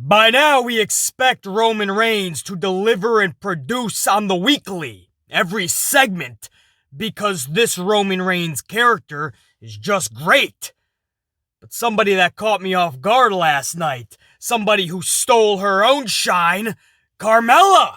By now, we expect Roman Reigns to deliver and produce on the weekly, every segment, because this Roman Reigns character is just great. But somebody that caught me off guard last night, somebody who stole her own shine, Carmella.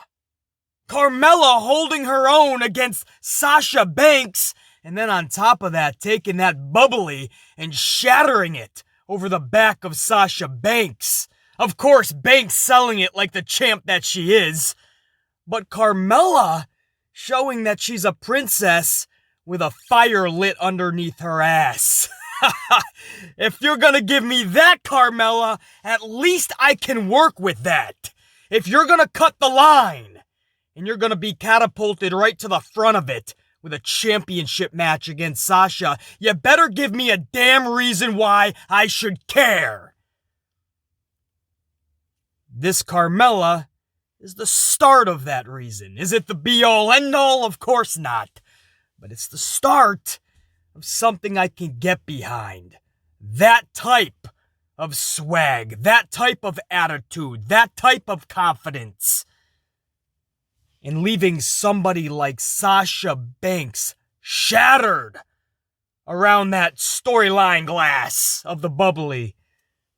Carmella holding her own against Sasha Banks, and then on top of that, taking that bubbly and shattering it over the back of Sasha Banks. Of course, Banks selling it like the champ that she is. But Carmella showing that she's a princess with a fire lit underneath her ass. If you're gonna give me that, Carmella, at least I can work with that. If you're gonna cut the line, and you're gonna be catapulted right to the front of it with a championship match against Sasha, you better give me a damn reason why I should care. This Carmella is the start of that reason. Is it the be-all, end-all? Of course not. But it's the start of something I can get behind. That type of swag, that type of attitude, that type of confidence. And leaving somebody like Sasha Banks shattered around that storyline glass of the bubbly.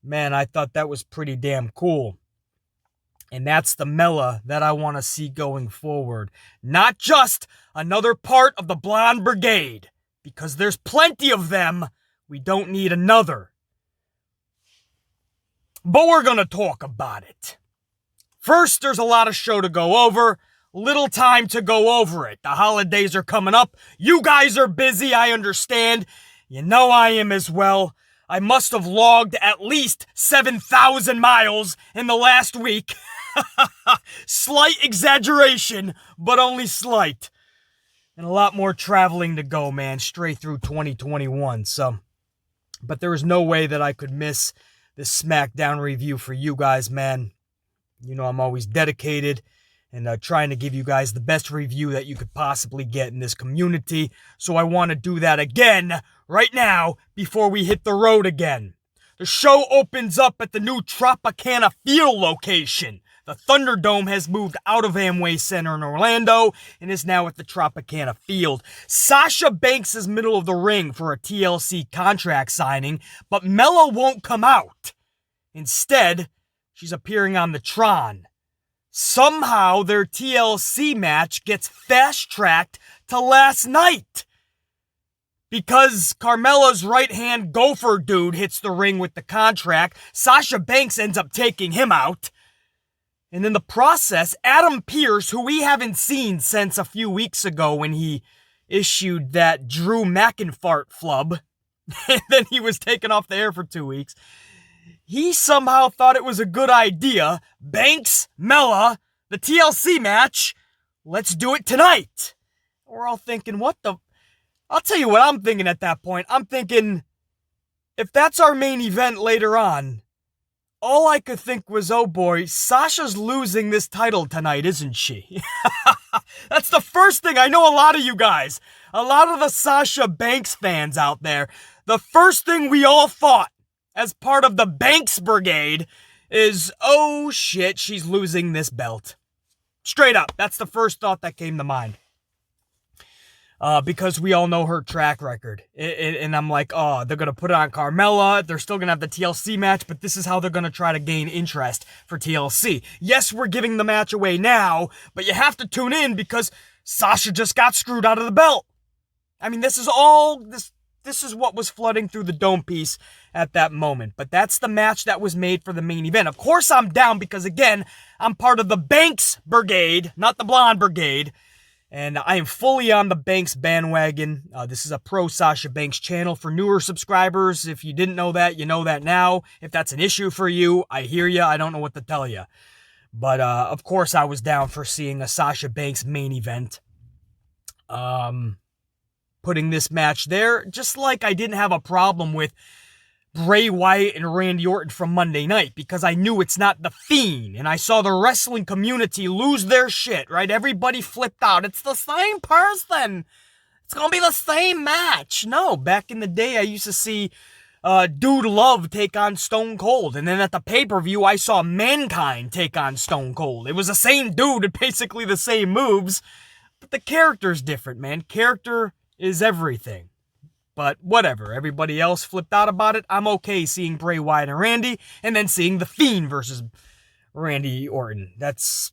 Man, I thought that was pretty damn cool. And that's the Mella that I want to see going forward. Not just another part of the Blonde Brigade, because there's plenty of them. We don't need another. But we're going to talk about it. First, there's a lot of show to go over. Little time to go over it. The holidays are coming up. You guys are busy, I understand. You know I am as well. I must have logged at least 7,000 miles in the last week. Slight exaggeration, but only slight. And a lot more traveling to go, man, straight through 2021. But there was no way that I could miss this SmackDown review for you guys, man. You know I'm always dedicated and trying to give you guys the best review that you could possibly get in this community. So I want to do that again right now before we hit the road again. The show opens up at the new Tropicana Field location. The Thunderdome has moved out of Amway Center in Orlando and is now at the Tropicana Field. Sasha Banks is middle of the ring for a TLC contract signing, but Mella won't come out. Instead, she's appearing on the Tron. Somehow, their TLC match gets fast-tracked to last night. Because Carmella's right-hand gopher dude hits the ring with the contract, Sasha Banks ends up taking him out. And in the process, Adam Pearce, who we haven't seen since a few weeks ago when he issued that Drew McInfart flub, and then he was taken off the air for 2 weeks, he somehow thought it was a good idea. Banks, Mella, the TLC match, let's do it tonight. We're all thinking, what the... I'll tell you what I'm thinking at that point. I'm thinking, if that's our main event later on, all I could think was, oh boy, Sasha's losing this title tonight, isn't she? That's the first thing. I know a lot of you guys, a lot of the Sasha Banks fans out there, the first thing we all thought as part of the Banks Brigade is, oh shit, she's losing this belt. Straight up, that's the first thought that came to mind. Because we all know her track record. And I'm like, oh, they're going to put it on Carmella. They're still going to have the TLC match, but this is how they're going to try to gain interest for TLC. Yes, we're giving the match away now, but you have to tune in because Sasha just got screwed out of the belt. I mean, this is what was flooding through the dome piece at that moment. But that's the match that was made for the main event. Of course I'm down because, again, I'm part of the Banks Brigade, not the Blonde Brigade. And I am fully on the Banks bandwagon. This is a pro Sasha Banks channel for newer subscribers. If you didn't know that, you know that now. If that's an issue for you, I hear you. I don't know what to tell you. But, of course, I was down for seeing a Sasha Banks main event. Putting this match there, just like I didn't have a problem with Bray Wyatt and Randy Orton from Monday night, because I knew it's not The Fiend, and I saw the wrestling community lose their shit, right? Everybody flipped out. It's the same person. It's gonna be the same match. No, back in the day, I used to see Dude Love take on Stone Cold. And then at the pay-per-view, I saw Mankind take on Stone Cold. It was the same dude and basically the same moves, but the character's different, man. Character is everything. But whatever, everybody else flipped out about it. I'm okay seeing Bray Wyatt and Randy, and then seeing The Fiend versus Randy Orton. That's,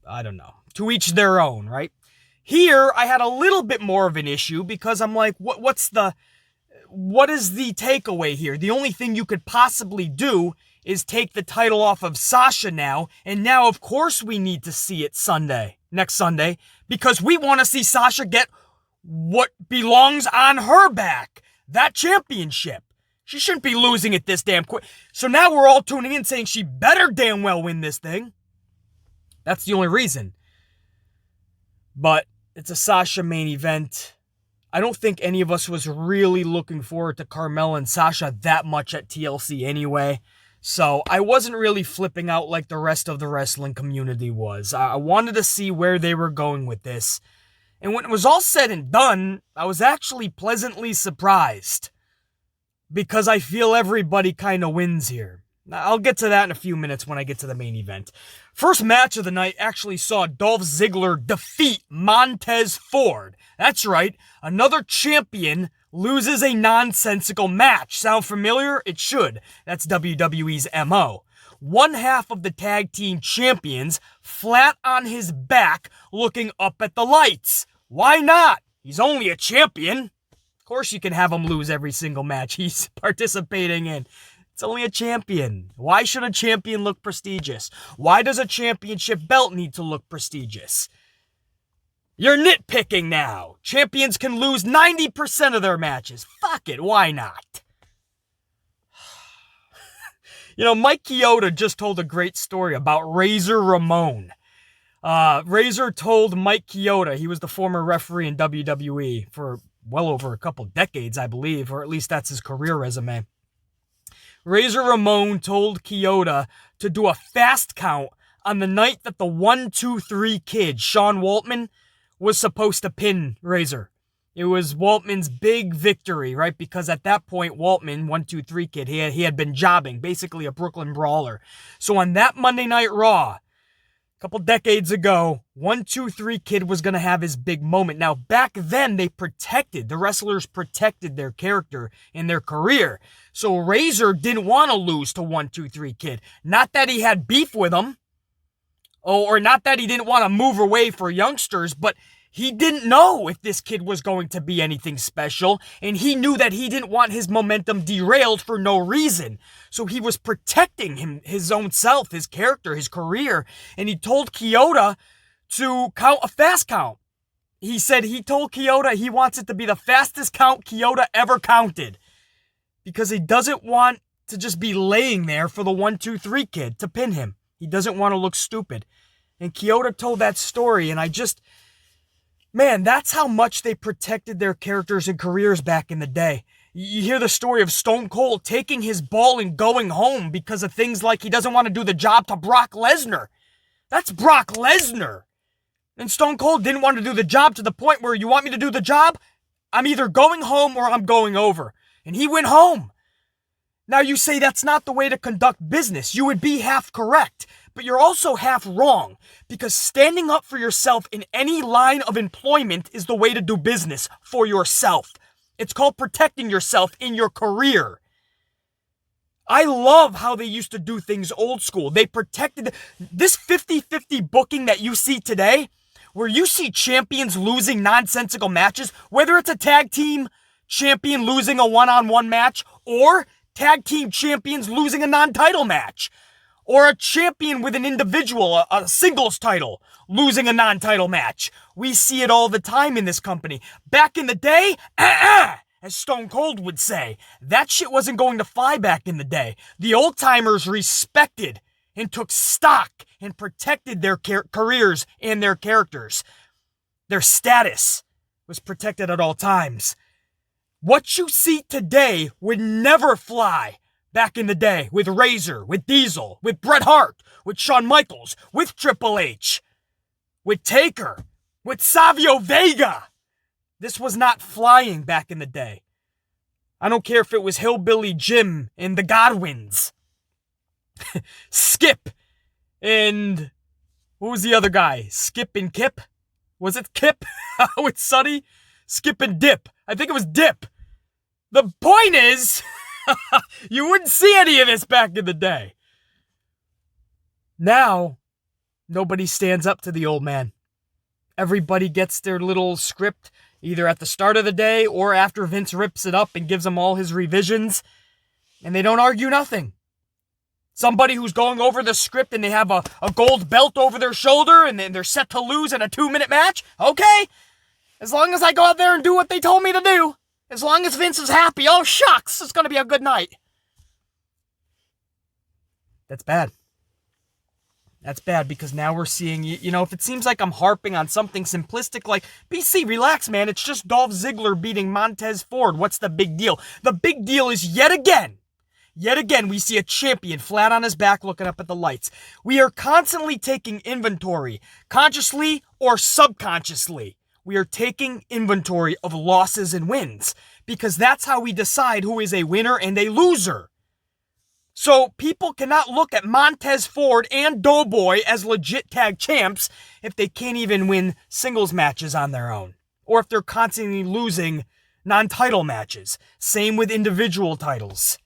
I don't know. To each their own, right? Here, I had a little bit more of an issue because I'm like, what is the takeaway here? The only thing you could possibly do is take the title off of Sasha now, and now, of course, we need to see it next Sunday, because we want to see Sasha get what belongs on her back, that championship. She shouldn't be losing it this damn quick. So now we're all tuning in saying she better damn well win this thing. That's the only reason. But it's a Sasha main event. I don't think any of us was really looking forward to Carmella and Sasha that much at TLC anyway. So I wasn't really flipping out like the rest of the wrestling community was. I wanted to see where they were going with this. And when it was all said and done, I was actually pleasantly surprised. Because I feel everybody kind of wins here. I'll get to that in a few minutes when I get to the main event. First match of the night actually saw Dolph Ziggler defeat Montez Ford. That's right, another champion loses a nonsensical match. Sound familiar? It should. That's WWE's MO. One half of the tag team champions flat on his back looking up at the lights. Why not? He's only a champion. Of course you can have him lose every single match he's participating in. It's only a champion. Why should a champion look prestigious? Why does a championship belt need to look prestigious? You're nitpicking now. Champions can lose 90% of their matches. Fuck it, why not? You know, Mike Chioda just told a great story about Razor Ramon. Razor told Mike Chioda, he was the former referee in WWE for well over a couple decades, I believe, or at least that's his career resume. Razor Ramon told Chioda to do a fast count on the night that the 1-2-3 kid, Sean Waltman, was supposed to pin Razor. It was Waltman's big victory, right? Because at that point, Waltman, 1-2-3 kid, he had been jobbing, basically a Brooklyn brawler. So on that Monday Night Raw, couple decades ago, 1-2-3 kid was going to have his big moment. Now, back then, the wrestlers protected their character and their career. So Razor didn't want to lose to 1-2-3 kid. Not that he had beef with him, or not that he didn't want to move away for youngsters, but he didn't know if this kid was going to be anything special, and he knew that he didn't want his momentum derailed for no reason. So he was protecting his own self, his character, his career, and he told Chioda to count a fast count. He said he told Chioda he wants it to be the fastest count Chioda ever counted, because he doesn't want to just be laying there for the 1-2-3 kid to pin him. He doesn't want to look stupid. And Chioda told that story, and man, that's how much they protected their characters and careers back in the day. You hear the story of Stone Cold taking his ball and going home because of things like he doesn't want to do the job to Brock Lesnar. That's Brock Lesnar. And Stone Cold didn't want to do the job to the point where, you want me to do the job? I'm either going home or I'm going over. And he went home. Now you say that's not the way to conduct business. You would be half correct. But you're also half wrong, because standing up for yourself in any line of employment is the way to do business for yourself. It's called protecting yourself in your career. I love how they used to do things old school. They protected this 50-50 booking that you see today, where you see champions losing nonsensical matches, whether it's a tag team champion losing a one-on-one match, or tag team champions losing a non-title match. Or a champion with an individual, a singles title, losing a non-title match. We see it all the time in this company. Back in the day, as Stone Cold would say, that shit wasn't going to fly back in the day. The old-timers respected and took stock and protected their careers and their characters. Their status was protected at all times. What you see today would never fly back in the day with Razor, with Diesel, with Bret Hart, with Shawn Michaels, with Triple H, with Taker, with Savio Vega. This was not flying back in the day. I don't care if it was Hillbilly Jim and the Godwins. Skip and... what was the other guy? Skip and Kip? Was it Kip with Sonny? Skip and Dip. I think it was Dip. The point is, you wouldn't see any of this back in the day. Now, nobody stands up to the old man. Everybody gets their little script either at the start of the day or after Vince rips it up and gives them all his revisions, and they don't argue nothing. Somebody who's going over the script and they have a gold belt over their shoulder and then they're set to lose in a 2-minute match, okay. As long as I go out there and do what they told me to do, as long as Vince is happy, oh shucks, it's going to be a good night. That's bad. That's bad because now we're seeing, if it seems like I'm harping on something simplistic like, BC, relax, man, it's just Dolph Ziggler beating Montez Ford. What's the big deal? The big deal is yet again, we see a champion flat on his back looking up at the lights. We are constantly taking inventory, consciously or subconsciously. We are taking inventory of losses and wins because that's how we decide who is a winner and a loser. So people cannot look at Montez Ford and Doughboy as legit tag champs if they can't even win singles matches on their own, or if they're constantly losing non-title matches. Same with individual titles.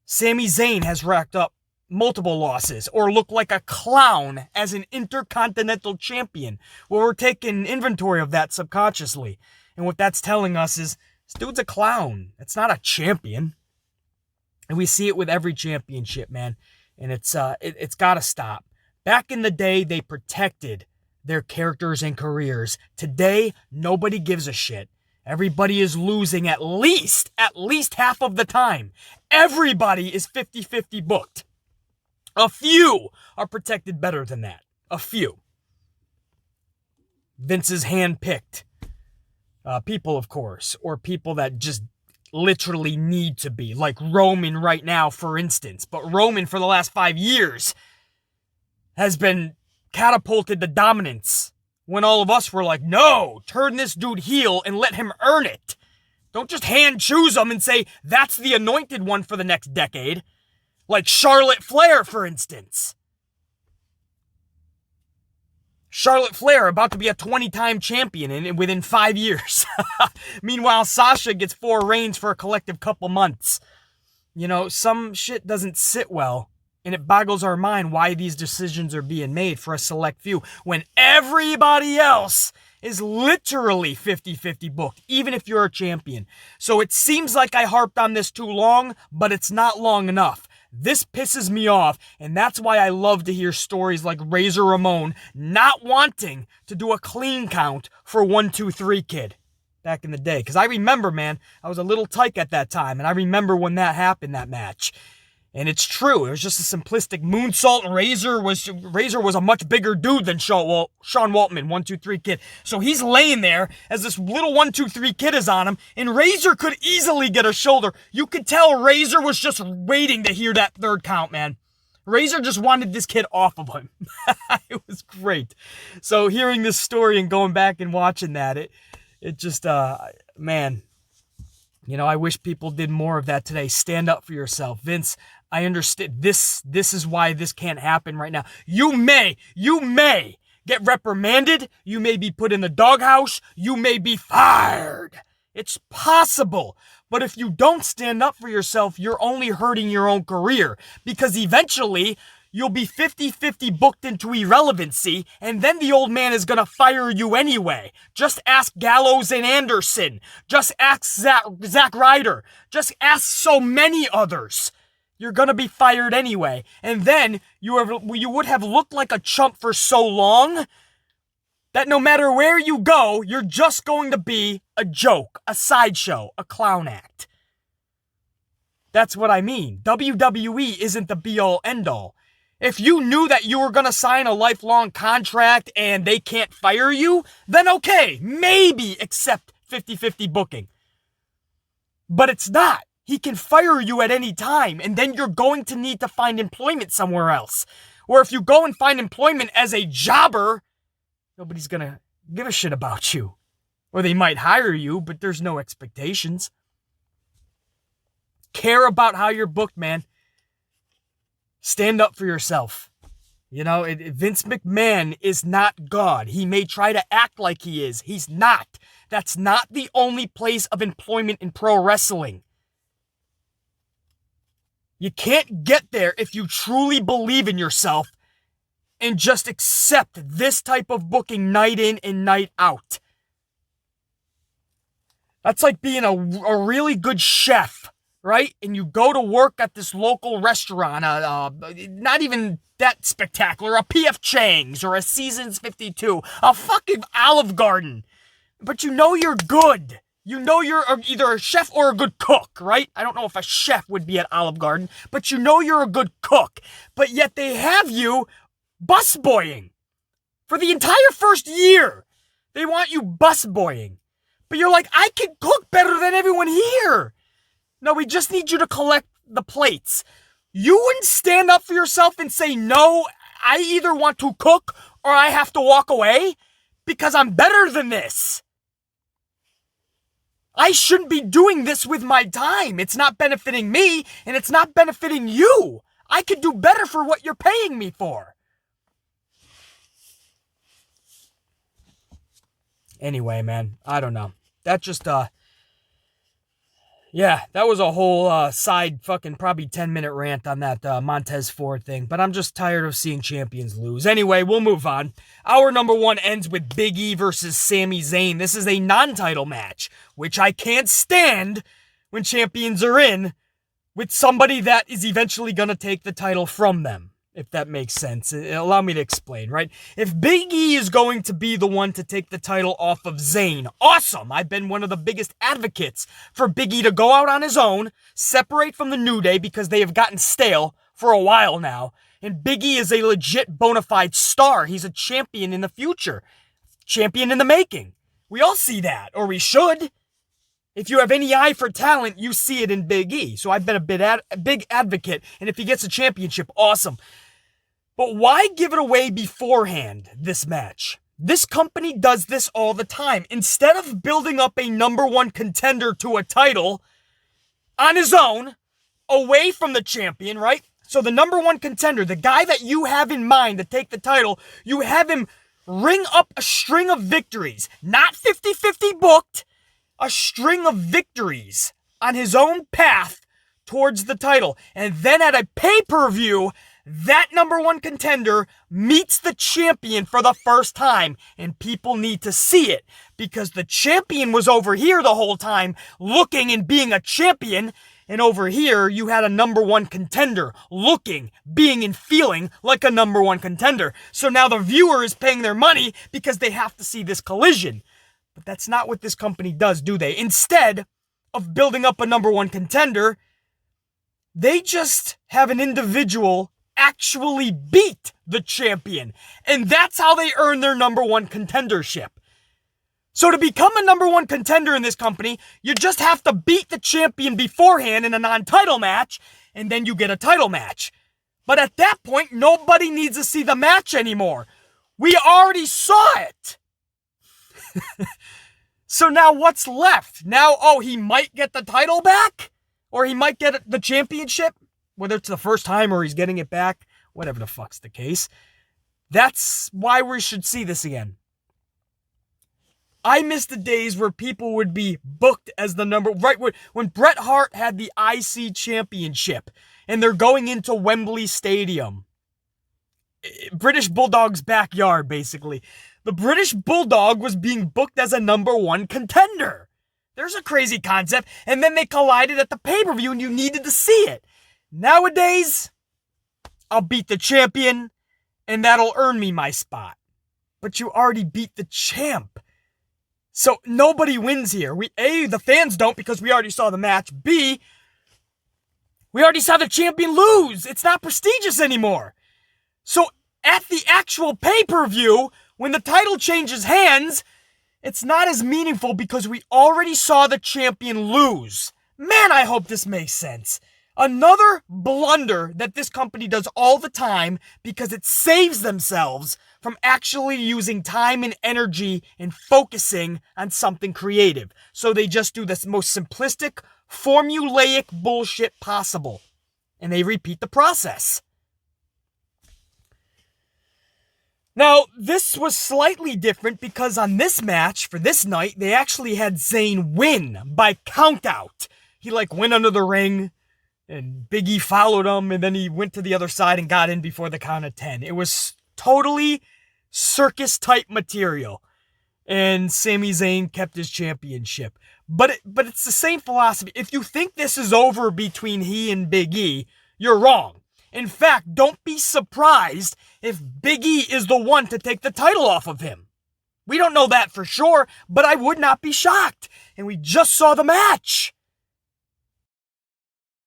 Sami Zayn has racked up multiple losses or looked like a clown as an intercontinental champion. Well, we're taking inventory of that subconsciously. And what that's telling us is, this dude's a clown. It's not a champion. And we see it with every championship, man. And it's got to stop. Back in the day, they protected their characters and careers. Today, nobody gives a shit. Everybody is losing at least half of the time. Everybody is 50-50 booked. A few are protected better than that. A few. Vince's hand-picked people, of course, or people that just literally need to be, like Roman right now, for instance. But Roman, for the last 5 years, has been catapulted to dominance when all of us were like, no, turn this dude heel and let him earn it. Don't just hand choose him and say, that's the anointed one for the next decade. Like Charlotte Flair, for instance. Charlotte Flair about to be a 20-time champion within 5 years. Meanwhile, Sasha gets 4 reigns for a collective couple months. Some shit doesn't sit well, and it boggles our mind why these decisions are being made for a select few when everybody else is literally 50-50 booked, even if you're a champion. So it seems like I harped on this too long, but it's not long enough. This pisses me off, and that's why I love to hear stories like Razor Ramon not wanting to do a clean count for 1, 2, 3 Kid back in the day. Because I remember, man, I was a little tyke at that time, and I remember when that happened, that match. And it's true. It was just a simplistic moonsault, and Razor was a much bigger dude than Sean Waltman, 1, 2, 3 Kid. So he's laying there as this little 1, 2, 3 Kid is on him, and Razor could easily get a shoulder. You could tell Razor was just waiting to hear that third count, man. Razor just wanted this kid off of him. It was great. So hearing this story and going back and watching that, it just, man, I wish people did more of that today. Stand up for yourself. Vince, I understand this is why this can't happen right now. You may get reprimanded. You may be put in the doghouse. You may be fired. It's possible. But if you don't stand up for yourself, you're only hurting your own career because eventually you'll be 50-50 booked into irrelevancy, and then the old man is going to fire you anyway. Just ask Gallows and Anderson. Just ask Zack Ryder. Just ask so many others. You're going to be fired anyway. And then you would have looked like a chump for so long that no matter where you go, you're just going to be a joke, a sideshow, a clown act. That's what I mean. WWE isn't the be-all, end-all. If you knew that you were going to sign a lifelong contract and they can't fire you, then okay, maybe accept 50-50 booking. But it's not. He can fire you at any time, and then you're going to need to find employment somewhere else. Or if you go and find employment as a jobber, nobody's going to give a shit about you. Or they might hire you, but there's no expectations. care about how you're booked, man. Stand up for yourself. You know, Vince McMahon is not God. He may try to act like he is. He's not. That's not the only place of employment in pro wrestling. You can't get there if you truly believe in yourself and just accept this type of booking night in and night out. That's like being a really good chef, right? And you go to work at this local restaurant, not even that spectacular, a P.F. Chang's or a Seasons 52, a fucking Olive Garden. But you know you're good. You know you're either a chef or a good cook, right? I don't know if a chef would be at Olive Garden, but you know you're a good cook. But yet they have you busboying. For the entire first year, they want you busboying. But you're like, I can cook better than everyone here. No, we just need you to collect the plates. You wouldn't stand up for yourself and say, no, I either want to cook or I have to walk away because I'm better than this. I shouldn't be doing this with my time. It's not benefiting me and it's not benefiting you. I could do better for what you're paying me for. Anyway, man, I don't know. That just, yeah, that was a whole side fucking probably 10-minute rant on that Montez Ford thing. But I'm just tired of seeing champions lose. Anyway, we'll move on. Our number one ends with Big E versus Sami Zayn. This is a non-title match, which I can't stand when champions are in with somebody that is eventually going to take the title from them. If that makes sense. Allow me to explain, right? If Big E is going to be the one to take the title off of Zayn, awesome. I've been one of the biggest advocates for Big E to go out on his own, separate from the New Day because they have gotten stale for a while now. And Big E is a legit bona fide star. He's a champion in the future. Champion in the making. We all see that, or we should. If you have any eye for talent, you see it in Big E. So I've been a big advocate, and if he gets a championship, awesome. But why give it away beforehand, this match? This company does this all the time. Instead of building up a number one contender to a title on his own, away from the champion, right? So the number one contender, the guy that you have in mind to take the title, you have him ring up a string of victories, not 50-50 booked, a string of victories on his own path towards the title. And then at a pay-per-view, that number one contender meets the champion for the first time. And people need to see it because the champion was over here the whole time looking and being a champion. And over here, you had a number one contender looking, being, and feeling like a number one contender. So now the viewer is paying their money because they have to see this collision. But that's not what this company does, do they? Instead of building up a number one contender, they just have an individual actually beat the champion. And that's how they earn their number one contendership. So to become a number one contender in this company, you just have to beat the champion beforehand in a non-title match, and then you get a title match. But at that point, nobody needs to see the match anymore. We already saw it. So now what's left? Now, he might get the title back? Or he might get the championship? Whether it's the first time or he's getting it back. Whatever the fuck's the case. That's why we should see this again. I miss the days where people would be booked as the number... Right, when Bret Hart had the IC championship and they're going into Wembley Stadium. British Bulldog's backyard, basically. The British Bulldog was being booked as a number one contender. There's a crazy concept. And then they collided at the pay-per-view and you needed to see it. Nowadays, I'll beat the champion and that'll earn me my spot. But you already beat the champ. So nobody wins here. A, the fans don't because we already saw the match. B, we already saw the champion lose. It's not prestigious anymore. So at the actual pay-per-view, when the title changes hands, it's not as meaningful because we already saw the champion lose. Man, I hope this makes sense. Another blunder that this company does all the time because it saves themselves from actually using time and energy and focusing on something creative. So they just do this most simplistic, formulaic bullshit possible. And they repeat the process. Now, this was slightly different because on this match, for this night, they actually had Zayn win by countout. He went under the ring, and Big E followed him, and then he went to the other side and got in before the count of 10. It was totally circus-type material. And Sami Zayn kept his championship. But it's the same philosophy. If you think this is over between he and Big E, you're wrong. In fact, don't be surprised if Big E is the one to take the title off of him. We don't know that for sure, but I would not be shocked. And we just saw the match.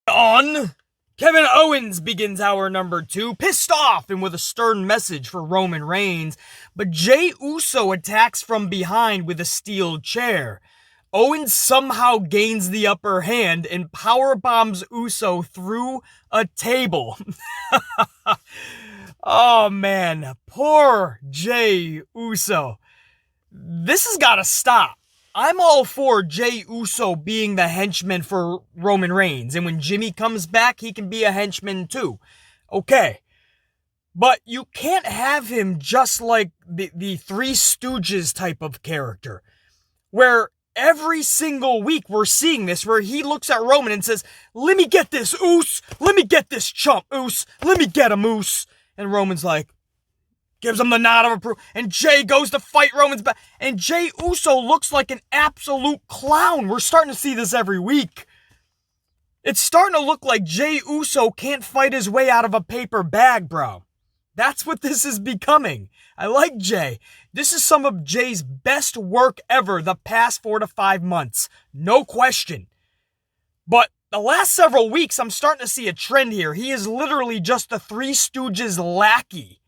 Kevin Owens begins hour number 2, pissed off and with a stern message for Roman Reigns, but Jey Uso attacks from behind with a steel chair. Owens somehow gains the upper hand and powerbombs Uso through a table. Oh man, poor Jey Uso. This has got to stop. I'm all for Jey Uso being the henchman for Roman Reigns, and when Jimmy comes back, he can be a henchman too. Okay. But you can't have him just like the Three Stooges type of character, where every single week we're seeing this, where he looks at Roman and says, "Let me get this, Oos. Let me get this chump, Oos. Let me get him, Oos." And Roman's gives him the nod of approval. And Jey goes to fight Roman's back. And Jey Uso looks like an absolute clown. We're starting to see this every week. It's starting to look like Jey Uso can't fight his way out of a paper bag, bro. That's what this is becoming. I like Jey. This is some of Jey's best work ever the past 4 to 5 months. No question. But the last several weeks, I'm starting to see a trend here. He is literally just the Three Stooges lackey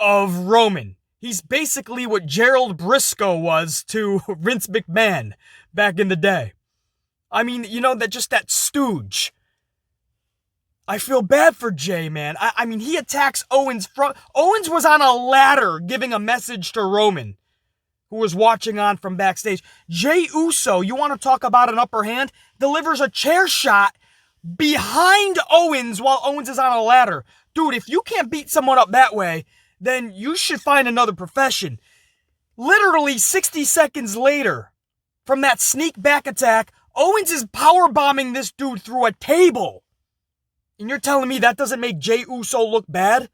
of Roman. He's basically what Gerald Briscoe was to Vince McMahon back in the day. I mean, that stooge. I feel bad for Jey, man. I mean, he attacks Owens Owens was on a ladder giving a message to Roman, who was watching on from backstage. Jey Uso, you want to talk about an upper hand? Delivers a chair shot behind Owens while Owens is on a ladder. Dude, if you can't beat someone up that way, then you should find another profession. Literally 60 seconds later, from that sneak back attack, Owens is powerbombing this dude through a table. And you're telling me that doesn't make Jey Uso look bad?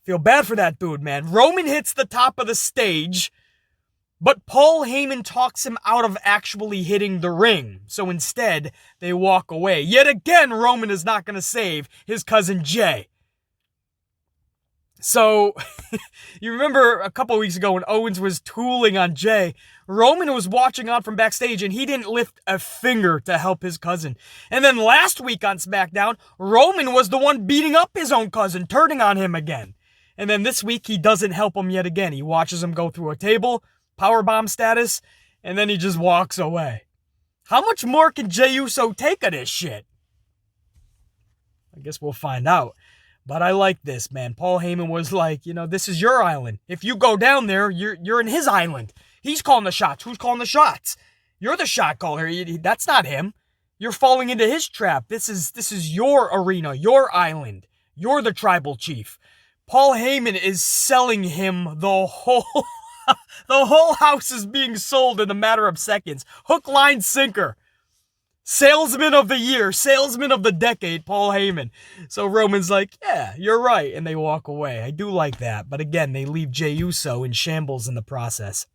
Feel bad for that dude, man. Roman hits the top of the stage, but Paul Heyman talks him out of actually hitting the ring. So instead, they walk away. Yet again, Roman is not going to save his cousin Jey. So, you remember a couple weeks ago when Owens was tooling on Jey, Roman was watching on from backstage and he didn't lift a finger to help his cousin. And then last week on SmackDown, Roman was the one beating up his own cousin, turning on him again. And then this week, he doesn't help him yet again. He watches him go through a table, powerbomb status, and then he just walks away. How much more can Jey Uso take of this shit? I guess we'll find out. But I like this, man. Paul Heyman was like, this is your island. If you go down there, you're in his island. He's calling the shots. Who's calling the shots? You're the shot caller. That's not him. You're falling into his trap. This is your arena, your island. You're the tribal chief. Paul Heyman is selling him the whole the whole house is being sold in a matter of seconds. Hook, line, sinker. Salesman of the year, salesman of the decade, Paul Heyman. So Roman's like, yeah, you're right, and they walk away. I do like that, but again, they leave Jey Uso in shambles in the process.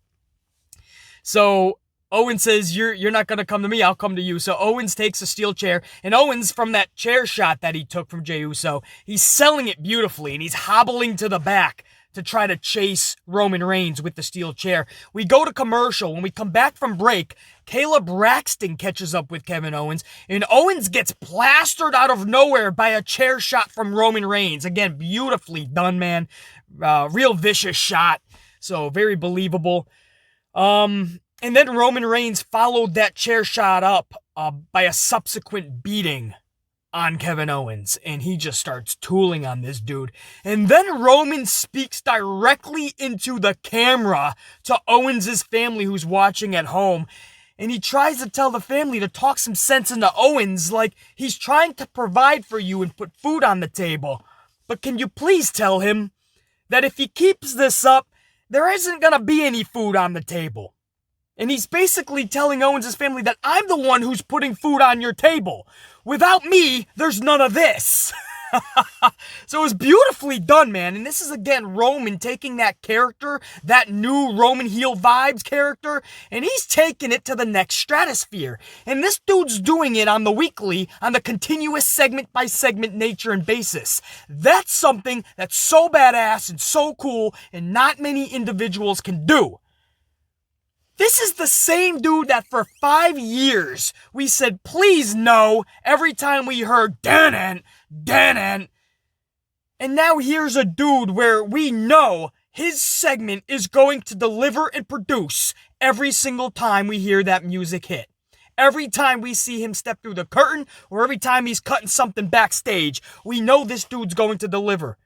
So Owens says, you're not going to come to me, I'll come to you. So Owens takes a steel chair, and Owens, from that chair shot that he took from Jey Uso, he's selling it beautifully, and he's hobbling to the back to try to chase Roman Reigns with the steel chair. We go to commercial. When we come back from break, Caleb Braxton catches up with Kevin Owens, and Owens gets plastered out of nowhere by a chair shot from Roman Reigns. Again, beautifully done, man. Real vicious shot. So very believable. And then Roman Reigns followed that chair shot up by a subsequent beating on Kevin Owens, and he just starts tooling on this dude. And then Roman speaks directly into the camera to Owens' family who's watching at home, And he tries to tell the family to talk some sense into Owens, like he's trying to provide for you and put food on the table. But can you please tell him that if he keeps this up, there isn't gonna be any food on the table? And he's basically telling Owens' family that I'm the one who's putting food on your table. Without me, there's none of this. So it was beautifully done, man. And this is, again, Roman taking that character, that new Roman heel vibes character, and he's taking it to the next stratosphere. And this dude's doing it on the weekly, on the continuous segment-by-segment nature and basis. That's something that's so badass and so cool, and not many individuals can do. This is the same dude that for 5 years we said, please no, every time we heard, Dan. And now here's a dude where we know his segment is going to deliver and produce every single time we hear that music hit. Every time we see him step through the curtain, or every time he's cutting something backstage, we know this dude's going to deliver.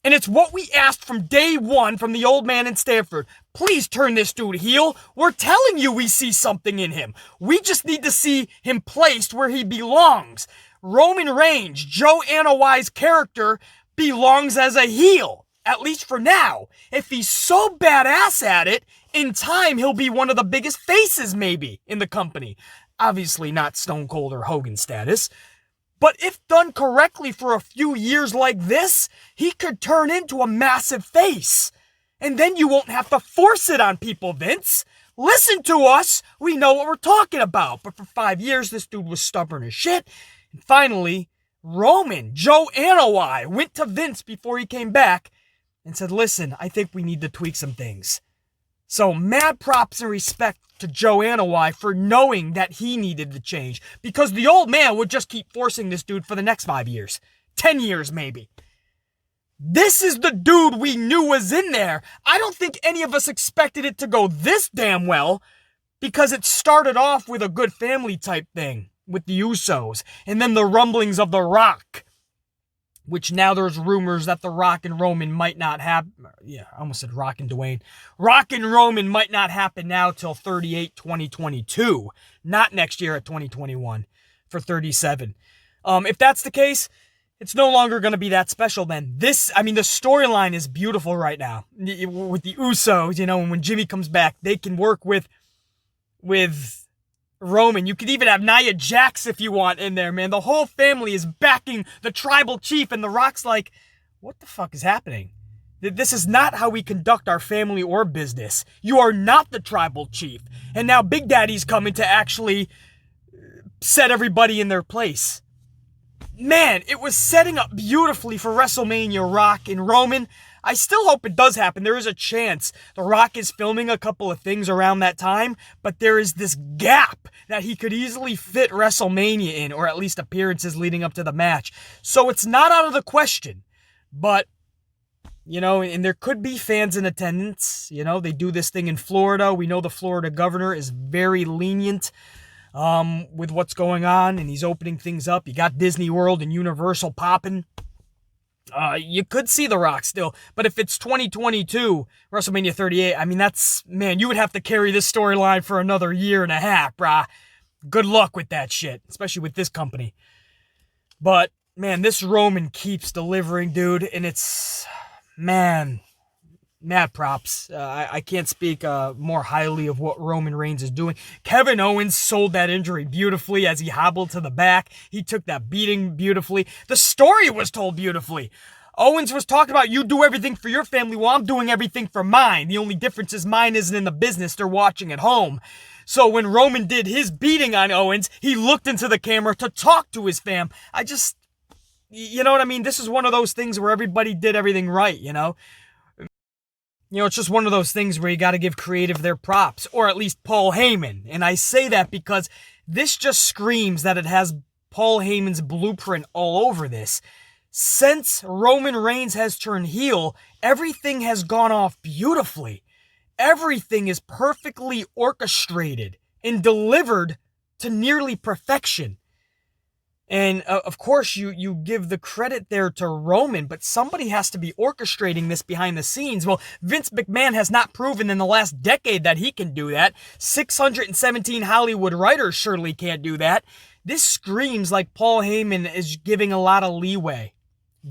And it's what we asked from day one from the old man in Stanford. Please turn this dude heel. We're telling you we see something in him. We just need to see him placed where he belongs. Roman Reigns, Joe Anoa'i's character, belongs as a heel, at least for now. If he's so badass at it, in time he'll be one of the biggest faces maybe in the company. Obviously not Stone Cold or Hogan status. But if done correctly for a few years like this, he could turn into a massive face. And then you won't have to force it on people, Vince. Listen to us. We know what we're talking about. But for 5 years, this dude was stubborn as shit. And finally, Roman, Joe Anoa'i, went to Vince before he came back and said, listen, I think we need to tweak some things. So mad props and respect to Joe Anoa'i for knowing that he needed to change, because the old man would just keep forcing this dude for the next 5 years, 10 years maybe. This is the dude we knew was in there. I don't think any of us expected it to go this damn well, because it started off with a good family type thing with the Usos, and then the rumblings of The Rock, which now there's rumors that The Rock and Roman might not happen. Yeah, I almost said Rock and Dwayne. Rock and Roman might not happen now till 38-2022. Not next year at 2021 for 37. If that's the case, it's no longer going to be that special then. The storyline is beautiful right now. With the Usos, and when Jimmy comes back, they can work with Roman. You could even have Nia Jax if you want in there, man. The whole family is backing the tribal chief, and The Rock's like, what the fuck is happening? This is not how we conduct our family or business. You are not the tribal chief. And now Big Daddy's coming to actually set everybody in their place. Man, it was setting up beautifully for WrestleMania, Rock and Roman. I still hope it does happen. There is a chance. The Rock is filming a couple of things around that time, but there is this gap that he could easily fit WrestleMania in, or at least appearances leading up to the match. So it's not out of the question. But, and there could be fans in attendance. They do this thing in Florida. We know the Florida governor is very lenient with what's going on, and he's opening things up. You got Disney World and Universal popping. You could see The Rock still, but if it's 2022, WrestleMania 38, you would have to carry this storyline for another year and a half, brah. Good luck with that shit, especially with this company. But, man, this Roman keeps delivering, dude, and it's, mad props. I can't speak more highly of what Roman Reigns is doing. Kevin Owens sold that injury beautifully as he hobbled to the back. He took that beating beautifully. The story was told beautifully. Owens was talking about, you do everything for your family, well, I'm doing everything for mine. The only difference is mine isn't in the business, they're watching at home. So when Roman did his beating on Owens, he looked into the camera to talk to his fam. You know what I mean? This is one of those things where everybody did everything right, it's just one of those things where you got to give creative their props, or at least Paul Heyman. And I say that because this just screams that it has Paul Heyman's blueprint all over this. Since Roman Reigns has turned heel, everything has gone off beautifully. Everything is perfectly orchestrated and delivered to nearly perfection. And of course, you give the credit there to Roman, but somebody has to be orchestrating this behind the scenes. Well, Vince McMahon has not proven in the last decade that he can do that. 617 Hollywood writers surely can't do that. This screams like Paul Heyman is giving a lot of leeway.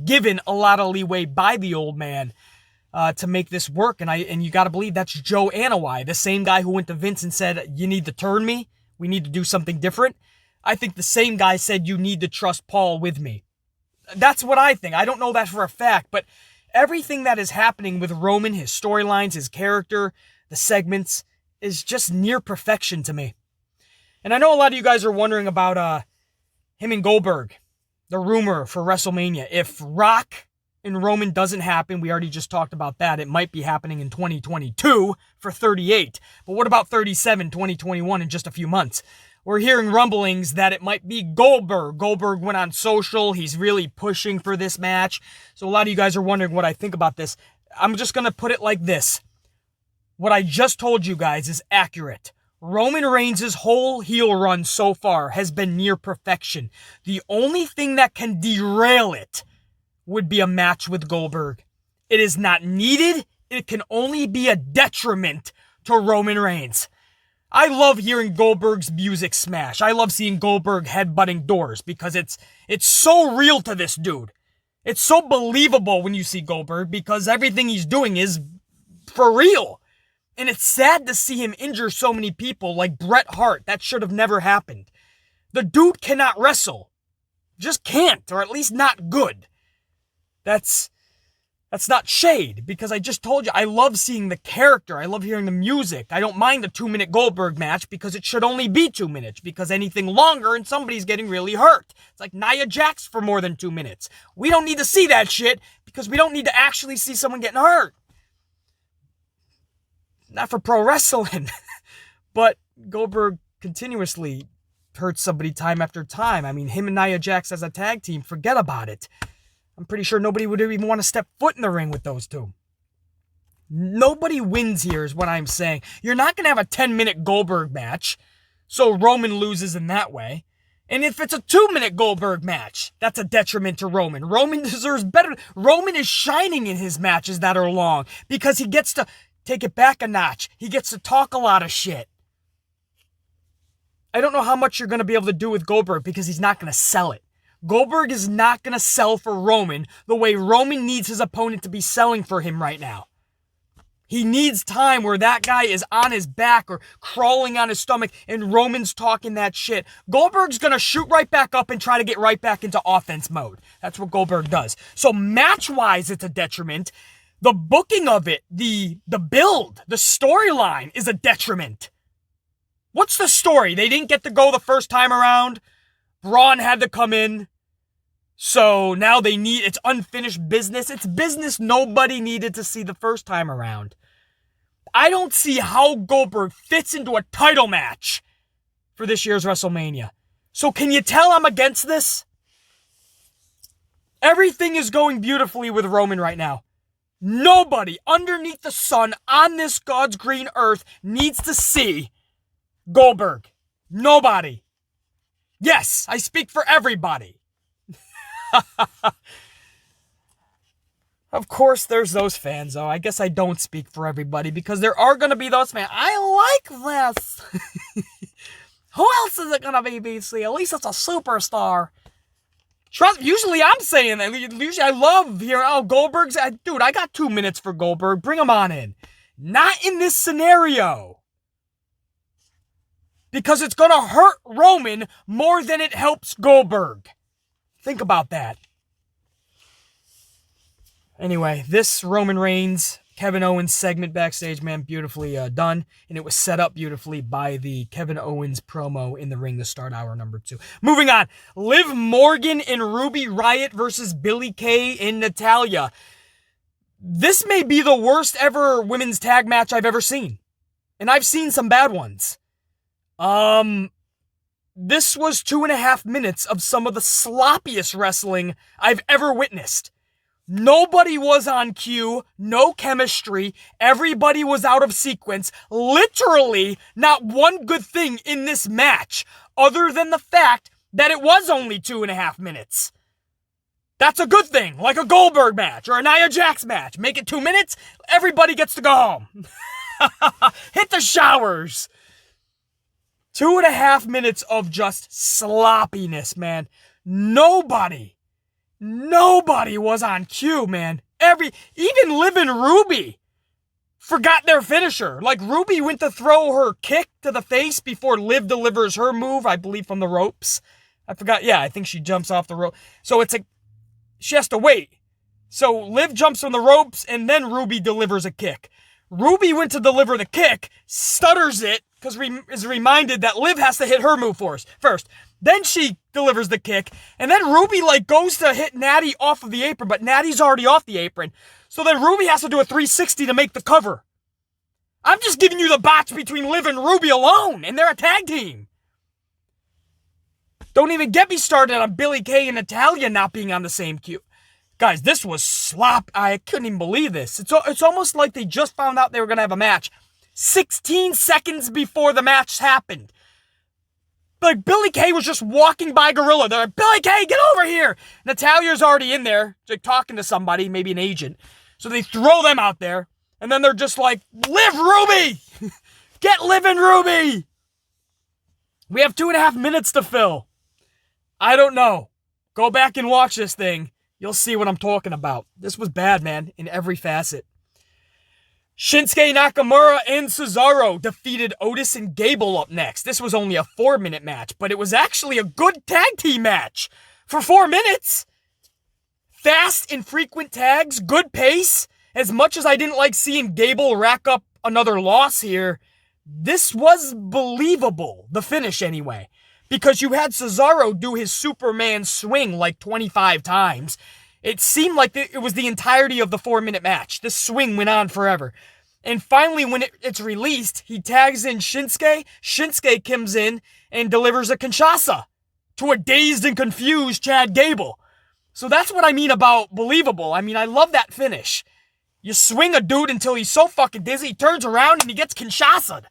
Given a lot of leeway by the old man to make this work. And you got to believe that's Joe Anoa'i, the same guy who went to Vince and said, you need to turn me. We need to do something different. I think the same guy said, you need to trust Paul with me. That's what I think. I don't know that for a fact, but everything that is happening with Roman, his storylines, his character, the segments, is just near perfection to me. And I know a lot of you guys are wondering about him and Goldberg, the rumor for WrestleMania. If Rock and Roman doesn't happen, we already just talked about that. It might be happening in 2022 for 38. But what about 37, 2021 in just a few months? We're hearing rumblings that it might be Goldberg. Goldberg went on social. He's really pushing for this match. So a lot of you guys are wondering what I think about this. I'm just going to put it like this. What I just told you guys is accurate. Roman Reigns' whole heel run so far has been near perfection. The only thing that can derail it would be a match with Goldberg. It is not needed. It can only be a detriment to Roman Reigns. I love hearing Goldberg's music smash. I love seeing Goldberg headbutting doors because it's so real to this dude. It's so believable when you see Goldberg because everything he's doing is for real. And it's sad to see him injure so many people like Bret Hart. That should have never happened. The dude cannot wrestle. Just can't, or at least not good. That's not shade, because I just told you, I love seeing the character. I love hearing the music. I don't mind the 2-minute Goldberg match because it should only be 2 minutes, because anything longer and somebody's getting really hurt. It's like Nia Jax for more than 2 minutes. We don't need to see that shit because we don't need to actually see someone getting hurt. Not for pro wrestling, but Goldberg continuously hurts somebody time after time. I mean, him and Nia Jax as a tag team, forget about it. I'm pretty sure nobody would even want to step foot in the ring with those two. Nobody wins here is what I'm saying. You're not going to have a 10-minute Goldberg match, so Roman loses in that way. And if it's a 2-minute Goldberg match, that's a detriment to Roman. Roman deserves better. Roman is shining in his matches that are long because he gets to take it back a notch. He gets to talk a lot of shit. I don't know how much you're going to be able to do with Goldberg because he's not going to sell it. Goldberg is not going to sell for Roman the way Roman needs his opponent to be selling for him right now. He needs time where that guy is on his back or crawling on his stomach and Roman's talking that shit. Goldberg's going to shoot right back up and try to get right back into offense mode. That's what Goldberg does. So match-wise, it's a detriment. The booking of it, the build, the storyline is a detriment. What's the story? They didn't get to go the first time around. Braun had to come in. So now it's unfinished business. It's business nobody needed to see the first time around. I don't see how Goldberg fits into a title match for this year's WrestleMania. So can you tell I'm against this? Everything is going beautifully with Roman right now. Nobody underneath the sun on this God's green earth needs to see Goldberg. Nobody. Yes, I speak for everybody. Of course, there's those fans, though. I guess I don't speak for everybody because there are going to be those fans. I like this. Who else is it going to be, BC? At least it's a superstar. Usually I'm saying that. Usually I love hearing, Goldberg's... Dude, I got 2 minutes for Goldberg. Bring him on in. Not in this scenario. Because it's going to hurt Roman more than it helps Goldberg. Think about that. Anyway, this Roman Reigns, Kevin Owens segment backstage, man, beautifully done. And it was set up beautifully by the Kevin Owens promo in the ring to start hour number 2. Moving on. Liv Morgan and Ruby Riott versus Billie Kay and Natalya. This may be the worst ever women's tag match I've ever seen. And I've seen some bad ones. This was 2.5 minutes of some of the sloppiest wrestling I've ever witnessed. Nobody was on cue, no chemistry, everybody was out of sequence. Literally, not one good thing in this match, other than the fact that it was only 2.5 minutes. That's a good thing, like a Goldberg match or a Nia Jax match. Make it 2 minutes, everybody gets to go home. Hit the showers. 2.5 minutes of just sloppiness, man. Nobody was on cue, man. Even Liv and Ruby forgot their finisher. Like, Ruby went to throw her kick to the face before Liv delivers her move, I believe, from the ropes. I forgot. Yeah, I think she jumps off the rope. So she has to wait. So Liv jumps from the ropes, and then Ruby delivers a kick. Ruby went to deliver the kick, stutters it, because is reminded that Liv has to hit her move first. Then she delivers the kick, and then Ruby goes to hit Natty off of the apron, but Natty's already off the apron. So then Ruby has to do a 360 to make the cover. I'm just giving you the botch between Liv and Ruby alone, and they're a tag team. Don't even get me started on Billie Kay and Natalya not being on the same cue. Guys, this was slop. I couldn't even believe this. It's almost like they just found out they were going to have a match 16 seconds before the match happened. Like, Billie Kay was just walking by Gorilla. They're like, Billie Kay, get over here. Natalya's already in there, talking to somebody, maybe an agent. So they throw them out there, and then they're just like, Liv, Ruby! Get Liv and Ruby! We have 2.5 minutes to fill. I don't know. Go back and watch this thing. You'll see what I'm talking about. This was bad, man, in every facet. Shinsuke Nakamura and Cesaro defeated Otis and Gable up next. This was only a 4-minute match, but it was actually a good tag team match for 4 minutes. Fast and frequent tags, good pace. As much as I didn't like seeing Gable rack up another loss here, this was believable, the finish anyway. Because you had Cesaro do his Superman swing 25 times. It seemed like it was the entirety of the 4-minute match. This swing went on forever. And finally, when it's released, he tags in Shinsuke. Shinsuke comes in and delivers a Kinshasa to a dazed and confused Chad Gable. So that's what I mean about believable. I mean, I love that finish. You swing a dude until he's so fucking dizzy, he turns around and he gets Kinshasa'd.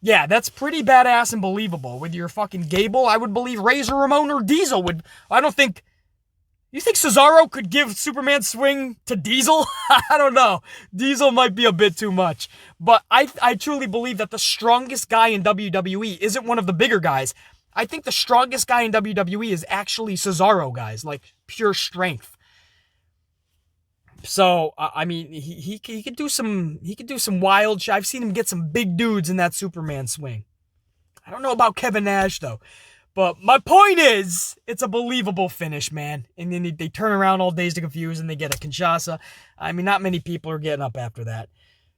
Yeah, that's pretty badass and believable. With your fucking Gable, I would believe Razor Ramon or Diesel would. I don't think. You think Cesaro could give Superman swing to Diesel? I don't know. Diesel might be a bit too much. But I truly believe that the strongest guy in WWE isn't one of the bigger guys. I think the strongest guy in WWE is actually Cesaro, guys. Like, pure strength. So, I mean, he could do some wild shit. I've seen him get some big dudes in that Superman swing. I don't know about Kevin Nash, though. But my point is, it's a believable finish, man. And then they turn around all dazed and confused and they get a Kinshasa. I mean, not many people are getting up after that.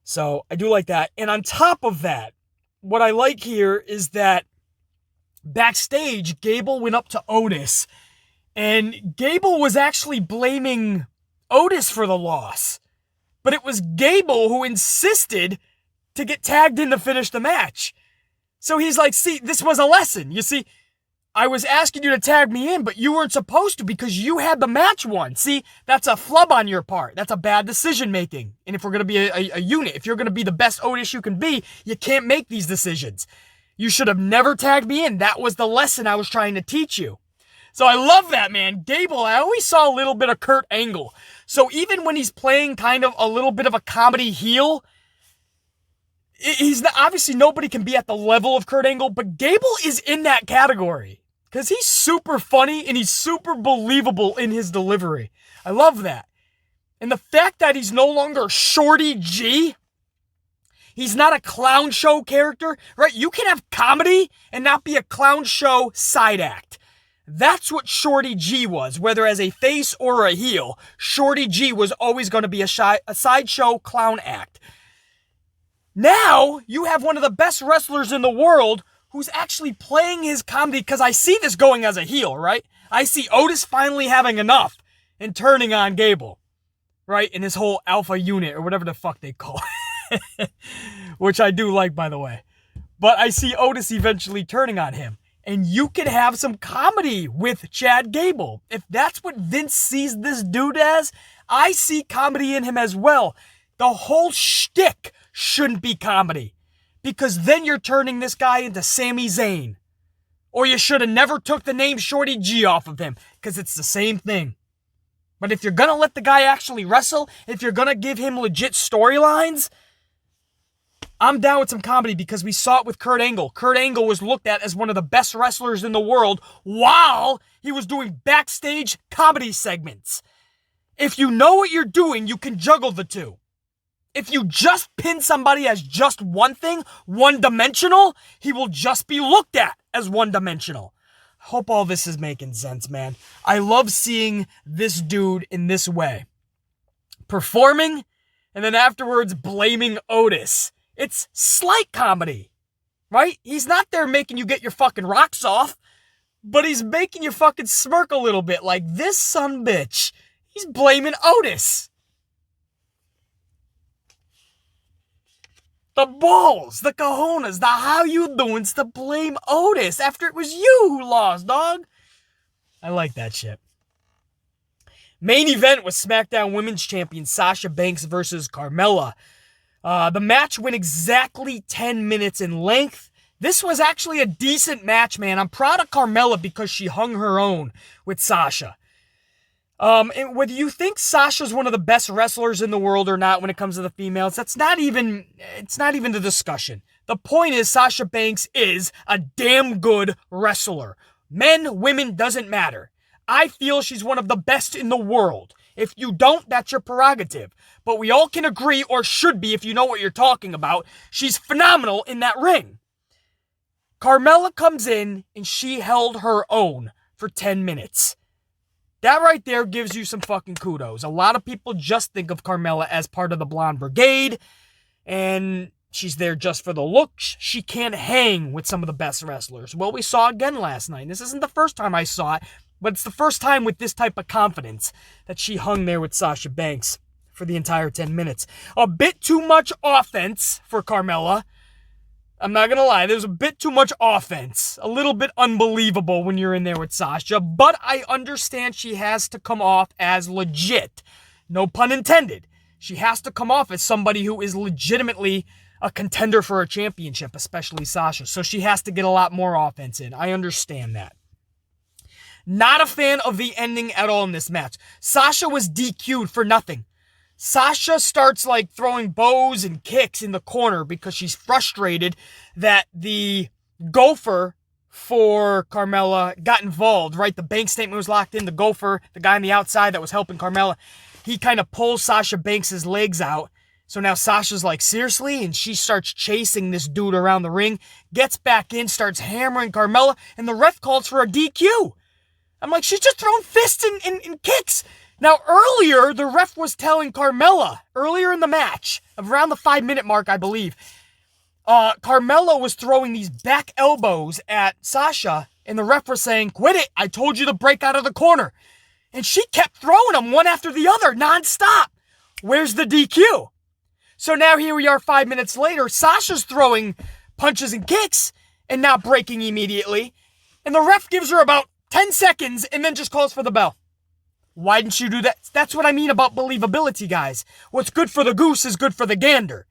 So, I do like that. And on top of that, what I like here is that backstage, Gable went up to Otis. And Gable was actually blaming Otis for the loss. But it was Gable who insisted to get tagged in to finish the match. So he's like, see, this was a lesson. You see, I was asking you to tag me in, but you weren't supposed to because you had the match won. See, that's a flub on your part. That's a bad decision making. And if we're going to be a unit, if you're going to be the best Otis you can be, you can't make these decisions. You should have never tagged me in. That was the lesson I was trying to teach you. So I love that, man. Gable, I always saw a little bit of Kurt Angle. So even when he's playing kind of a little bit of a comedy heel, he's not, obviously nobody can be at the level of Kurt Angle, but Gable is in that category because he's super funny and he's super believable in his delivery. I love that. And the fact that he's no longer Shorty G, he's not a clown show character, right? You can have comedy and not be a clown show side act. That's what Shorty G was, whether as a face or a heel. Shorty G was always going to be a sideshow clown act. Now, you have one of the best wrestlers in the world who's actually playing his comedy, because I see this going as a heel, right? I see Otis finally having enough and turning on Gable, right? In his whole alpha unit, or whatever the fuck they call it. Which I do like, by the way. But I see Otis eventually turning on him. And you can have some comedy with Chad Gable. If that's what Vince sees this dude as, I see comedy in him as well. The whole shtick shouldn't be comedy. Because then you're turning this guy into Sami Zayn. Or you should have never took the name Shorty G off of him, because it's the same thing. But if you're going to let the guy actually wrestle, if you're going to give him legit storylines, I'm down with some comedy, because we saw it with Kurt Angle. Kurt Angle was looked at as one of the best wrestlers in the world while he was doing backstage comedy segments. If you know what you're doing, you can juggle the two. If you just pin somebody as just one thing, one-dimensional, he will just be looked at as one-dimensional. Hope all this is making sense, man. I love seeing this dude in this way. Performing, and then afterwards blaming Otis. It's slight comedy, right? He's not there making you get your fucking rocks off, but he's making you fucking smirk a little bit like this sumbitch. He's blaming Otis. The balls, the cojones, the how you doings to blame Otis after it was you who lost, dog. I like that shit. Main event was SmackDown Women's Champion Sasha Banks versus Carmella. The match went exactly 10 minutes in length. This was actually a decent match, man. I'm proud of Carmella because she hung her own with Sasha. And whether you think Sasha's one of the best wrestlers in the world or not when it comes to the females, it's not even the discussion. The point is Sasha Banks is a damn good wrestler. Men, women, doesn't matter. I feel she's one of the best in the world. If you don't, that's your prerogative. But we all can agree, or should be if you know what you're talking about, she's phenomenal in that ring. Carmella comes in and she held her own for 10 minutes. That right there gives you some fucking kudos. A lot of people just think of Carmella as part of the Blonde Brigade, and she's there just for the looks. She can't hang with some of the best wrestlers. Well, we saw again last night. This isn't the first time I saw it, but it's the first time with this type of confidence that she hung there with Sasha Banks for the entire 10 minutes. A bit too much offense for Carmella. I'm not going to lie, there's a bit too much offense. A little bit unbelievable when you're in there with Sasha, but I understand she has to come off as legit. No pun intended. She has to come off as somebody who is legitimately a contender for a championship, especially Sasha. So she has to get a lot more offense in. I understand that. Not a fan of the ending at all in this match. Sasha was DQ'd for nothing. Sasha starts like throwing bows and kicks in the corner because she's frustrated that the gopher for Carmella got involved, right? The bank statement was locked in. The gopher, the guy on the outside that was helping Carmella, he kind of pulls Sasha Banks' legs out. So now Sasha's like, seriously? And she starts chasing this dude around the ring, gets back in, starts hammering Carmella, and the ref calls for a DQ. I'm like, she's just throwing fists and kicks. Now, earlier, the ref was telling Carmella, earlier in the match, around the 5-minute mark, I believe, Carmella was throwing these back elbows at Sasha, and the ref was saying, quit it, I told you to break out of the corner. And she kept throwing them one after the other, nonstop. Where's the DQ? So now here we are 5 minutes later, Sasha's throwing punches and kicks, and not breaking immediately, and the ref gives her about 10 seconds, and then just calls for the bell. Why didn't you do that? That's what I mean about believability, guys. What's good for the goose is good for the gander.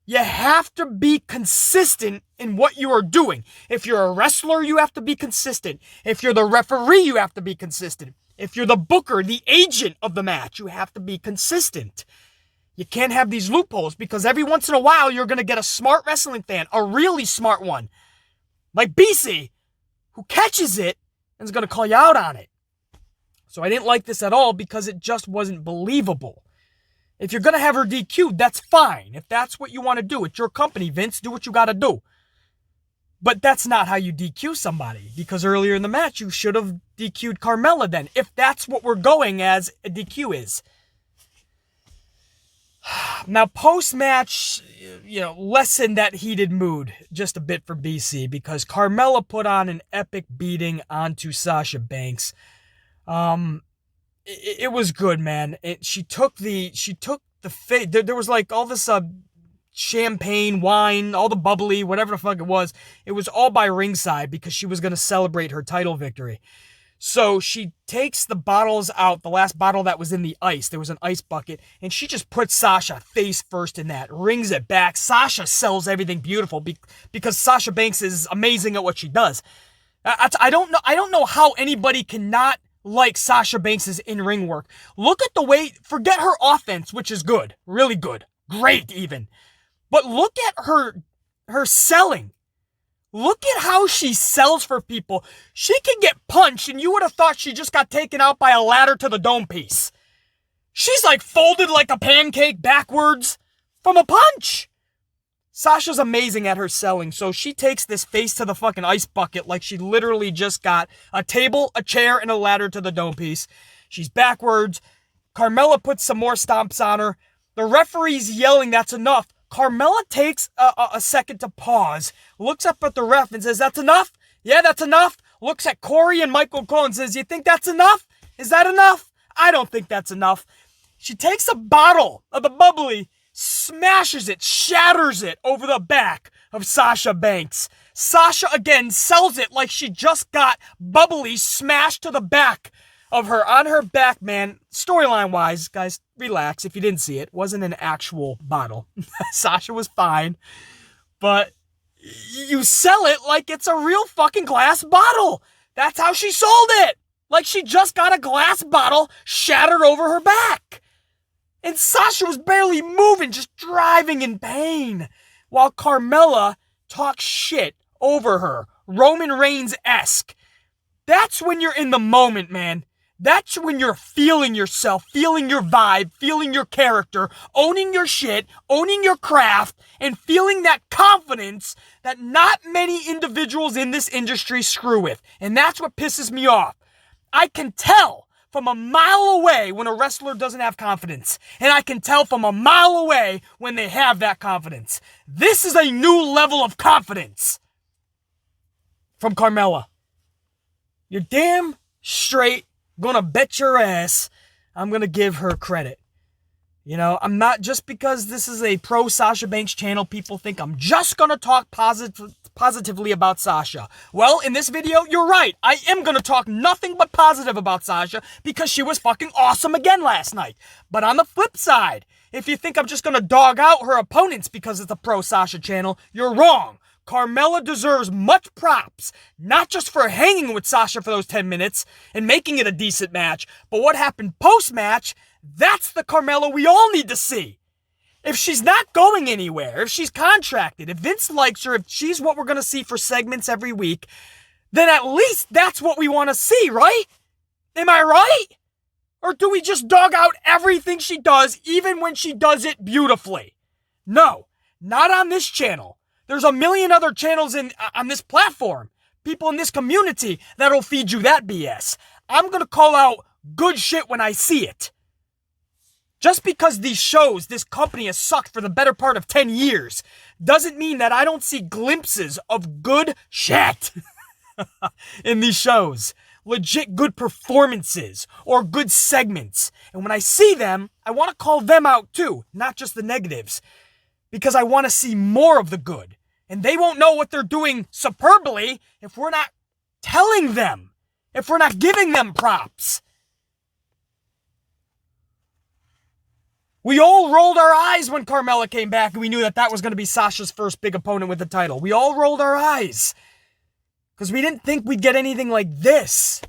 You have to be consistent in what you are doing. If you're a wrestler, you have to be consistent. If you're the referee, you have to be consistent. If you're the booker, the agent of the match, you have to be consistent. You can't have these loopholes because every once in a while, you're going to get a smart wrestling fan, a really smart one, like BC, who catches it and is going to call you out on it. So I didn't like this at all because it just wasn't believable. If you're going to have her DQ'd, that's fine. If that's what you want to do, it's your company, Vince. Do what you got to do. But that's not how you DQ somebody. Because earlier in the match, you should have DQ'd Carmella then. If that's what we're going as a DQ is. Now, post-match, lessened that heated mood just a bit for BC. Because Carmella put on an epic beating onto Sasha Banks. It was good, man. She took the face. There was like all this champagne, wine, all the bubbly, whatever the fuck it was. It was all by ringside because she was going to celebrate her title victory. So she takes the bottles out, the last bottle that was in the ice. There was an ice bucket, and she just puts Sasha face first in that, rings it back. Sasha sells everything beautiful because Sasha Banks is amazing at what she does. I don't know how anybody cannot like Sasha Banks' in-ring work. Look at the way, forget her offense, which is good, really good, great even. But look at her selling. Look at how she sells for people. She can get punched and you would have thought she just got taken out by a ladder to the dome piece. She's like folded like a pancake backwards from a punch. Sasha's amazing at her selling, so she takes this face to the fucking ice bucket like she literally just got a table, a chair, and a ladder to the dome piece. She's backwards. Carmella puts some more stomps on her. The referee's yelling, that's enough. Carmella takes a second to pause, looks up at the ref and says, that's enough? Yeah, that's enough. Looks at Corey and Michael Cole and says, you think that's enough? Is that enough? I don't think that's enough. She takes a bottle of the bubbly, smashes it, shatters it over the back of Sasha Banks. Sasha again sells it like she just got bubbly smashed to the back of her, on her back, man. Storyline wise, guys, relax. If you didn't see it, wasn't an actual bottle. Sasha was fine, but you sell it like it's a real fucking glass bottle. That's how she sold it. Like she just got a glass bottle shattered over her back. And Sasha was barely moving, just driving in pain, while Carmella talks shit over her, Roman Reigns-esque. That's when you're in the moment, man. That's when you're feeling yourself, feeling your vibe, feeling your character, owning your shit, owning your craft, and feeling that confidence that not many individuals in this industry screw with. And that's what pisses me off. I can tell from a mile away when a wrestler doesn't have confidence. And I can tell from a mile away when they have that confidence. This is a new level of confidence from Carmella. You're damn straight gonna bet your ass I'm gonna give her credit. You know, I'm not, just because this is a pro Sasha Banks channel, people think I'm just gonna talk positively about Sasha. Well, in this video, you're right. I am gonna talk nothing but positive about Sasha because she was fucking awesome again last night. But on the flip side, if you think I'm just gonna dog out her opponents because it's a pro Sasha channel, you're wrong. Carmella deserves much props, not just for hanging with Sasha for those 10 minutes and making it a decent match, but what happened post-match. That's the Carmella we all need to see. If she's not going anywhere, if she's contracted, if Vince likes her, if she's what we're going to see for segments every week, then at least that's what we want to see, right? Am I right? Or do we just dog out everything she does, even when she does it beautifully? No, not on this channel. There's a million other channels on this platform, people in this community that'll feed you that BS. I'm going to call out good shit when I see it. Just because these shows, this company has sucked for the better part of 10 years, doesn't mean that I don't see glimpses of good shit in these shows. Legit good performances or good segments. And when I see them, I want to call them out too, not just the negatives. Because I want to see more of the good. And they won't know what they're doing superbly if we're not telling them, if we're not giving them props. We all rolled our eyes when Carmella came back and we knew that that was going to be Sasha's first big opponent with the title. We all rolled our eyes because we didn't think we'd get anything like this.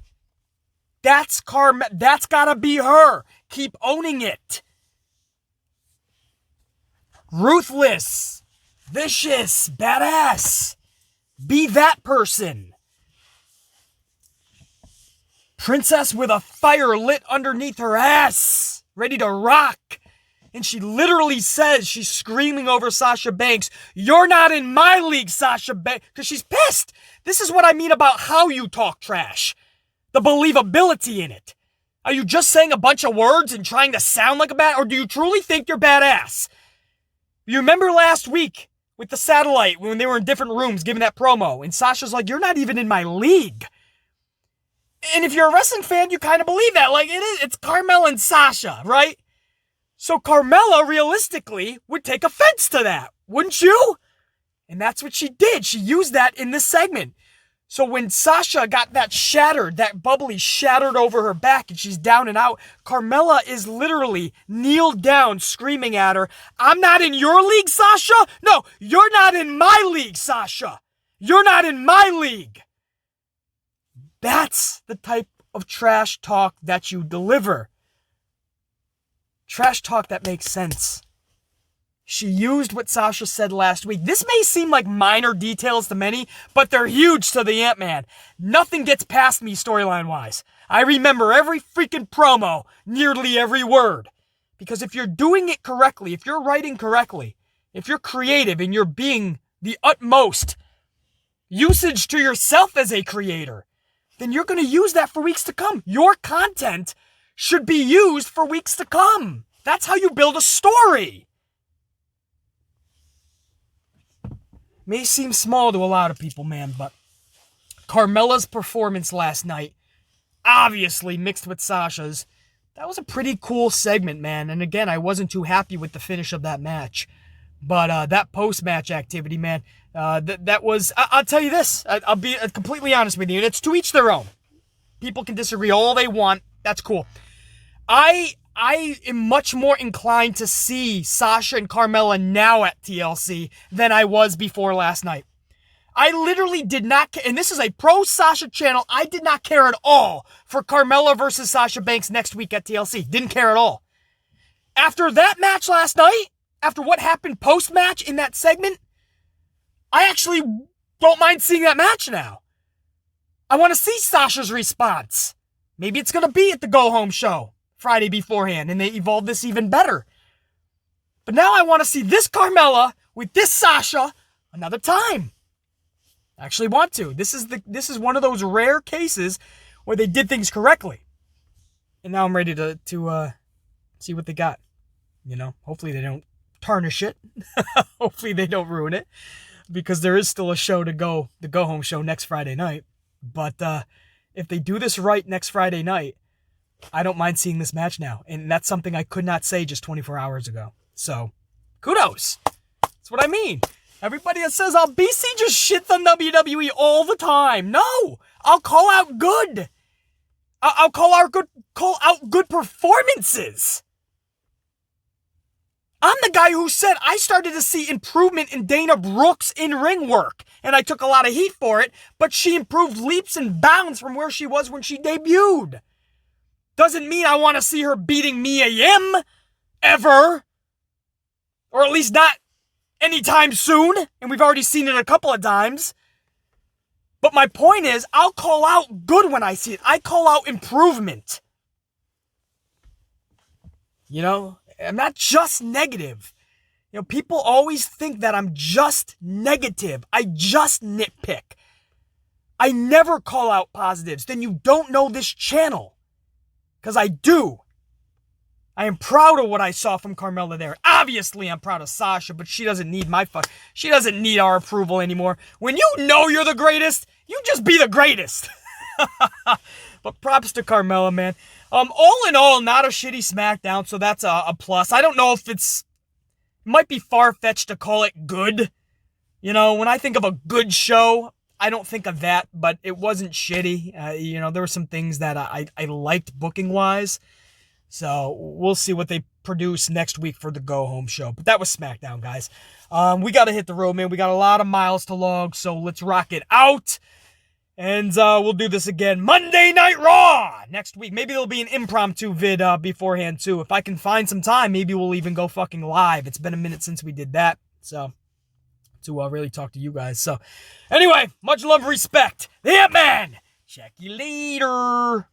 That's gotta be her. Keep owning it. Ruthless, vicious, badass. Be that person. Princess with a fire lit underneath her ass, ready to rock. And she literally says, she's screaming over Sasha Banks, "You're not in my league, Sasha Banks," because she's pissed. This is what I mean about how you talk trash. The believability in it. Are you just saying a bunch of words and trying to sound like a bad, or do you truly think you're badass? You remember last week with the satellite when they were in different rooms giving that promo, and Sasha's like, "You're not even in my league." And if you're a wrestling fan, you kind of believe that. Like, it's Carmella and Sasha, right? So Carmella, realistically, would take offense to that, wouldn't you? And that's what she did. She used that in this segment. So when Sasha got that shattered, that bubbly shattered over her back, and she's down and out, Carmella is literally kneeled down, screaming at her, "I'm not in your league, Sasha? No, you're not in my league, Sasha. You're not in my league." That's the type of trash talk that you deliver. Trash talk that makes sense. She used what Sasha said last week. This may seem like minor details to many, but they're huge to the Ant-Man. Nothing gets past me storyline-wise. I remember every freaking promo, nearly every word. Because if you're doing it correctly, if you're writing correctly, if you're creative and you're being the utmost usage to yourself as a creator, then you're going to use that for weeks to come. Your content should be used for weeks to come. That's how you build a story. May seem small to a lot of people, man, but Carmella's performance last night, obviously mixed with Sasha's, that was a pretty cool segment, man. And again, I wasn't too happy with the finish of that match. But that post-match activity, man, that was, I'll tell you this, I'll be completely honest with you, and it's to each their own. People can disagree all they want. That's cool. I am much more inclined to see Sasha and Carmella now at TLC than I was before last night. I literally did not care, and this is a pro-Sasha channel, I did not care at all for Carmella versus Sasha Banks next week at TLC. Didn't care at all. After that match last night, after what happened post-match in that segment, I actually don't mind seeing that match now. I want to see Sasha's response. Maybe it's going to be at the go-home show Friday beforehand, and they evolve this even better. But now I want to see this Carmella with this Sasha another time. I actually want to. This is one of those rare cases where they did things correctly. And now I'm ready to see what they got. You know, hopefully they don't tarnish it. Hopefully they don't ruin it, because there is still a show to go, the go-home show next Friday night. But if they do this right next Friday night, I don't mind seeing this match now. And that's something I could not say just 24 hours ago. So, kudos. That's what I mean. Everybody that says, oh, BC just shits on WWE all the time. No! I'll call out good. I'll call out good performances. I'm the guy who said I started to see improvement in Dana Brooks' in-ring work, and I took a lot of heat for it, but she improved leaps and bounds from where she was when she debuted. Doesn't mean I want to see her beating Mia Yim, ever. Or at least not anytime soon, and we've already seen it a couple of times. But my point is, I'll call out good when I see it. I call out improvement. You know? I'm not just negative. You know, people always think that I'm just negative. I just nitpick. I never call out positives. Then you don't know this channel. Because I do. I am proud of what I saw from Carmella there. Obviously, I'm proud of Sasha, but she doesn't need she doesn't need our approval anymore. When you know you're the greatest, you just be the greatest. But props to Carmella, man. All in all, not a shitty SmackDown, so that's a plus. I don't know if might be far-fetched to call it good. You know, when I think of a good show, I don't think of that, but it wasn't shitty. You know, there were some things that I liked booking-wise. So we'll see what they produce next week for the go-home show. But that was SmackDown, guys. We got to hit the road, man. We got a lot of miles to log, so let's rock it out. And we'll do this again Monday Night Raw next week. Maybe there'll be an impromptu vid beforehand, too. If I can find some time, maybe we'll even go fucking live. It's been a minute since we did that. So, to really talk to you guys. So, anyway, much love, respect. The Ant-Man. Check you later.